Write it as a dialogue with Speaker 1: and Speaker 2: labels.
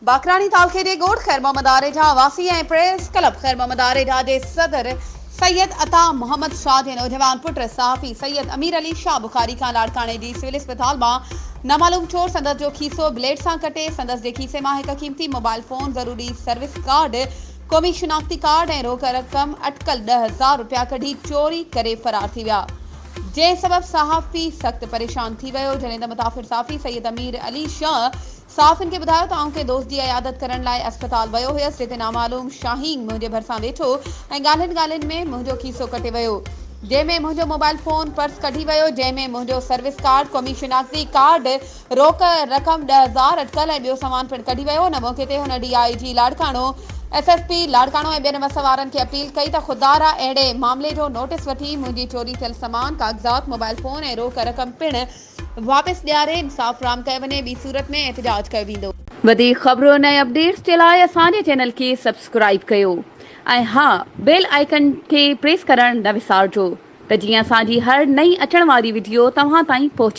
Speaker 1: बाकरानी तालखे जे ॻोठ ख़ैर मोहम्मद आरेठा वासी ऐं प्रेस क्लब ख़ैर मोहम्मद आरेठा जे सदर सैयद अता मोहम्मद शाह जे नौजवान पुट सहाफ़ी सैयद अमीर अली शाह बुखारी खां लाड़काने जी सिविल अस्पताल मां नामालूम चोर संदसि जो खीसो ब्लेड सां कटे संदसि जे खीसे मां हिकु क़ीमती मोबाइल फ़ोन ज़रूरी सर्विस कार्ड क़ौमी शिनाख्ती कार्ड ऐं रोक रक़म अटकल 10,000 रुपया कढी चोरी करे फ़रार थी विया। जंहिं सबब सहाफ़ी सख़्त परेशान थी वियो। जॾहिं त मुताफ़िर सहाफ़ी सैयद अमीर अली शाह सहाफ़ियुनि खे ॿुधायो त आउं कंहिं दोस्त जी इयादत करण लाइ अस्पताल वियो हुयसि, जिते नामालूम शाहीन मुंहिंजे भरिसां वेठो ऐं ॻाल्हियुनि में मुंहिंजो खीसो कटे वियो, जंहिंमें मुंहिंजो मोबाइल फ़ोन पर्स कढी वियो, जंहिंमें मुंहिंजो सर्विस कार्ड क़ौमी शिनाख्ती कार्ड रोक रक़म 10,000 अटकल ऐं ॿियो सामान पिणु कढी वियो। हुन मौक़े ते हुन DIG लाड़काणो SSP लाड़काणो ऐं ॿियनि मसवारनि खे अपील कई त ख़ुदारा अहिड़े मामले जो नोटिस वठी मुंहिंजी चोरी थियल सामान काग़ज़ात मोबाइल फ़ोन ऐं रोक रक़म पिणु वापसि ॾियारे इंसाफ़ फराहम कयो वञे। ॿी सूरत में एहतिजाज कयो वेंदो। वधीक ख़बरुनि ऐं अपडेट्स जे लाइ असांजे चैनल खे सब्सक्राइब कयो ऐं हा बेल आइकन खे प्रेस करणु न विसारिजो त जीअं असांजी हर नई अचण वारी वीडियो तव्हां ताईं पहुचे।